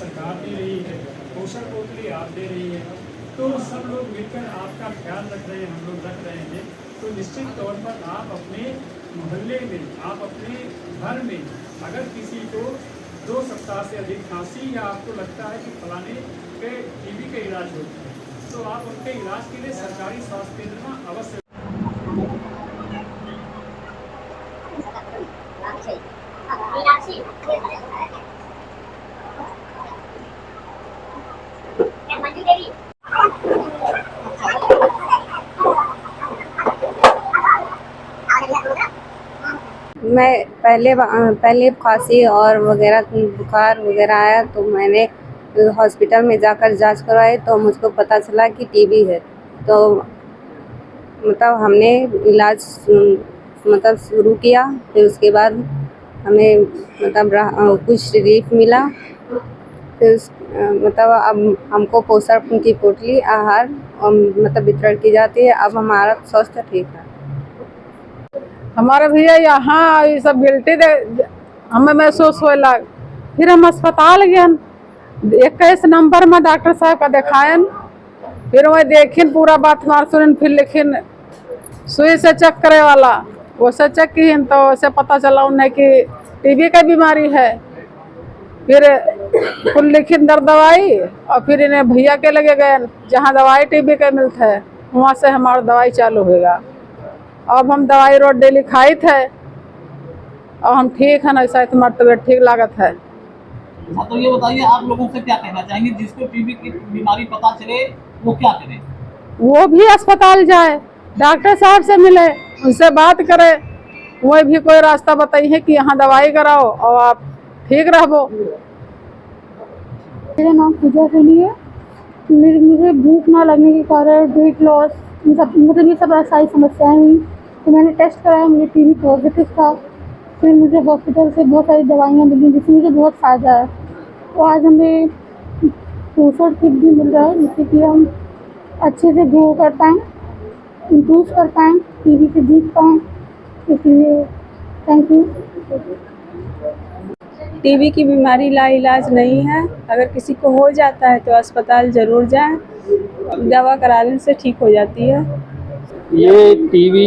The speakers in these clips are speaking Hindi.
सरकार दे रही है, पोषण पोटली आप दे रही है, तो सब लोग मिलकर आपका ख्याल रख रहे हैं, हम लोग रख रहे हैं, तो निश्चित तौर पर आप अपने मोहल्ले में, आप अपने घर में अगर किसी को 2 सप्ताह से अधिक खांसी या आपको लगता है कि फलाने के टीबी का इलाज होता है, तो आप उनके इलाज के लिए सरकारी स्वास्थ्य केंद्र में अवश्य। मैं पहले खांसी और वगैरह बुखार वगैरह आया तो मैंने हॉस्पिटल में जाकर जांच करवाई तो मुझको पता चला कि टीबी है। तो मतलब हमने इलाज मतलब शुरू किया, फिर उसके बाद हमें मतलब कुछ रिलीफ मिला। फिर मतलब अब हमको पोषण की पोटली आहार मतलब वितरण की जाती है। अब हमारा स्वास्थ्य ठीक है। हमारे भैया यहाँ ये सब गिल्टी दे हमें महसूस हो लग, फिर हम अस्पताल गए 21 नंबर में डॉक्टर साहब का दिखायन, फिर वही देखिन पूरा बात मार सुन, फिर लिखिन सुई से चेक करे वाला, वो से चेक की तो उसे पता चला उन्हें कि टीबी का बीमारी है। फिर कुल लिखिन दर दवाई और फिर इन्हें भैया के लगे गए जहाँ दवाई टीबी का मिलता है, वहाँ से हमारा दवाई चालू होगा। अब हम दवाई रोज डेली खाई थे और हम ठीक है ना, ऐसा तुम्हारी तबीयत ठीक लागत है। तो ये बताइए आप लोगों से क्या कहना चाहेंगे, जिसको टीबी की बीमारी पता चले वो क्या करे? वो भी अस्पताल जाए, डॉक्टर साहब से मिले, उनसे बात करे, वो भी कोई रास्ता बताइए कि यहाँ दवाई कराओ और आप ठीक रहो। मेरा नाम पूजा सोनी है। मुझे भूख ना लगने के कारण, वेट लॉस, मतलब ये सब सारी समस्याएं हुई, तो मैंने टेस्ट कराया, मुझे टीबी पॉजिटिव था। फिर मुझे हॉस्पिटल से बहुत सारी दवाइयाँ मिली जिससे मुझे बहुत फ़ायदा है। तो आज हमें पोषण किट भी मिल रहा है जिससे कि हम अच्छे से ग्रो कर पाएँ, इम्प्रूव कर पाएँ, टीबी से जीत पाएँ। इसलिए थैंक यू। टीबी की बीमारी लाइलाज नहीं है। अगर किसी को हो जाता है तो अस्पताल ज़रूर जाएं, दवा कराने से ठीक हो जाती है। ये टीबी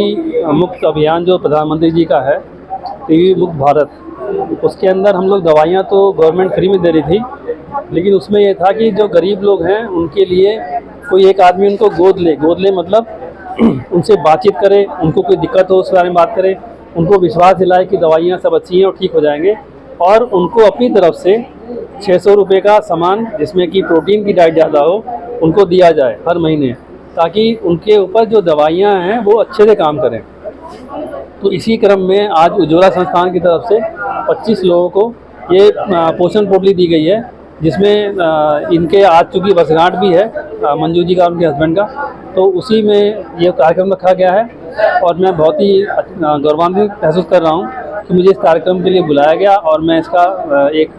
मुक्त अभियान जो प्रधानमंत्री जी का है, टीबी मुक्त भारत, उसके अंदर हम लोग दवाइयाँ तो गवर्नमेंट फ्री में दे रही थी, लेकिन उसमें ये था कि जो गरीब लोग हैं उनके लिए कोई एक आदमी उनको गोद ले मतलब उनसे बातचीत करे, उनको कोई दिक्कत हो उस बारे में बात करे, उनको विश्वास दिलाए कि दवाइयाँ सब अच्छी हैं और ठीक हो जाएंगे, और उनको अपनी तरफ से 600 रुपये का सामान जिसमें कि प्रोटीन की डाइट ज़्यादा हो उनको दिया जाए हर महीने, ताकि उनके ऊपर जो दवाइयाँ हैं वो अच्छे से काम करें। तो इसी क्रम में आज उज्ज्वला संस्थान की तरफ से 25 लोगों को ये पोषण पोटली दी गई है, जिसमें इनके आज चूँकि वर्षगांठ भी है मंजू जी का, उनके हस्बैंड का, तो उसी में ये कार्यक्रम रखा गया है। और मैं बहुत ही गौरवान्वित महसूस कर रहा हूँ कि मुझे इस कार्यक्रम के लिए बुलाया गया और मैं इसका एक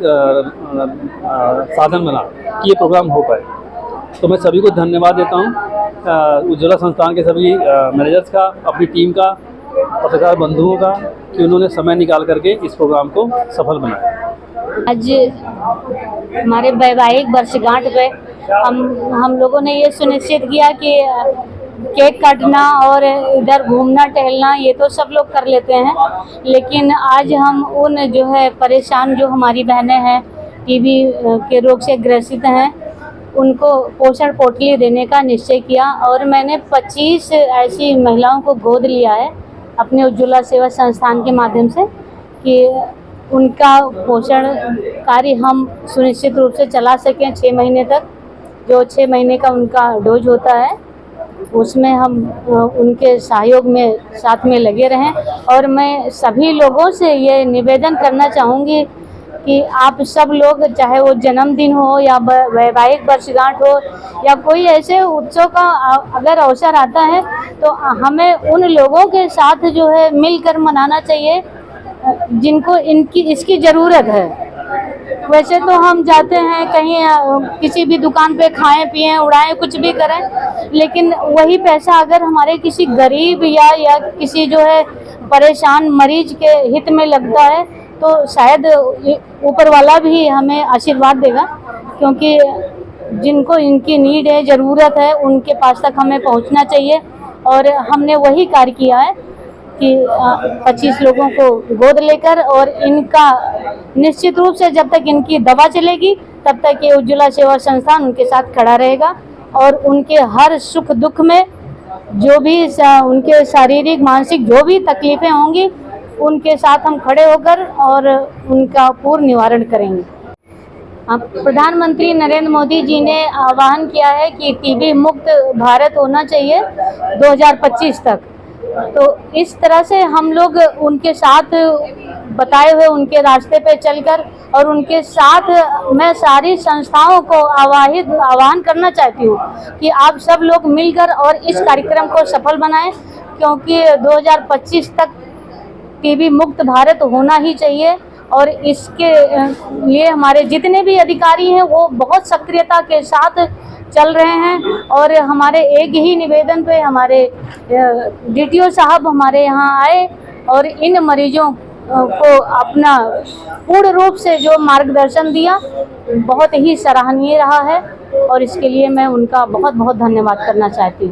साधन बना कि ये प्रोग्राम हो पाए। तो मैं सभी को धन्यवाद देता हूँ, उज्ज्वला संस्थान के सभी मैनेजर्स का, अपनी टीम का, पत्रकार बंधुओं का, कि उन्होंने समय निकाल करके इस प्रोग्राम को सफल बनाया। आज हमारे वैवाहिक वर्षगांठ पे हम लोगों ने ये सुनिश्चित किया कि केक काटना और इधर घूमना टहलना ये तो सब लोग कर लेते हैं, लेकिन आज हम उन जो है परेशान जो हमारी बहनें हैं टीबी के रोग से ग्रसित हैं, उनको पोषण पोटली देने का निश्चय किया। और मैंने 25 ऐसी महिलाओं को गोद लिया है अपने उज्ज्वला सेवा संस्थान के माध्यम से, कि उनका पोषण कार्य हम सुनिश्चित रूप से चला सकें 6 महीने तक। जो 6 महीने का उनका डोज होता है उसमें हम उनके सहयोग में साथ में लगे रहें। और मैं सभी लोगों से ये निवेदन करना चाहूँगी कि आप सब लोग, चाहे वो जन्मदिन हो या वैवाहिक वर्षगांठ हो या कोई ऐसे उत्सव का अगर अवसर आता है, तो हमें उन लोगों के साथ जो है मिलकर मनाना चाहिए जिनको इसकी ज़रूरत है। वैसे तो हम जाते हैं कहीं किसी भी दुकान पे खाएं पिएं उड़ाएं कुछ भी करें, लेकिन वही पैसा अगर हमारे किसी गरीब या किसी जो है परेशान मरीज के हित में लगता है तो शायद ऊपर वाला भी हमें आशीर्वाद देगा। क्योंकि जिनको इनकी नीड है, ज़रूरत है, उनके पास तक हमें पहुंचना चाहिए। और हमने वही कार्य किया है कि 25 लोगों को गोद लेकर, और इनका निश्चित रूप से जब तक इनकी दवा चलेगी तब तक ये उज्ज्वला सेवा संस्थान उनके साथ खड़ा रहेगा, और उनके हर सुख दुख में जो भी उनके शारीरिक मानसिक जो भी तकलीफ़ें होंगी उनके साथ हम खड़े होकर और उनका पूर्ण निवारण करेंगे। प्रधानमंत्री नरेंद्र मोदी जी ने आह्वान किया है कि टीबी मुक्त भारत होना चाहिए 2025 तक। तो इस तरह से हम लोग उनके साथ बताए हुए उनके रास्ते पे चलकर, और उनके साथ मैं सारी संस्थाओं को आह्वान करना चाहती हूँ कि आप सब लोग मिलकर और इस कार्यक्रम को सफल बनाएं, क्योंकि 2025 तक टीबी मुक्त भारत होना ही चाहिए। और इसके लिए हमारे जितने भी अधिकारी हैं वो बहुत सक्रियता के साथ चल रहे हैं, और हमारे एक ही निवेदन पे हमारे DTO साहब हमारे यहाँ आए और इन मरीजों को अपना पूर्ण रूप से जो मार्गदर्शन दिया बहुत ही सराहनीय रहा है, और इसके लिए मैं उनका बहुत बहुत धन्यवाद करना चाहती हूँ।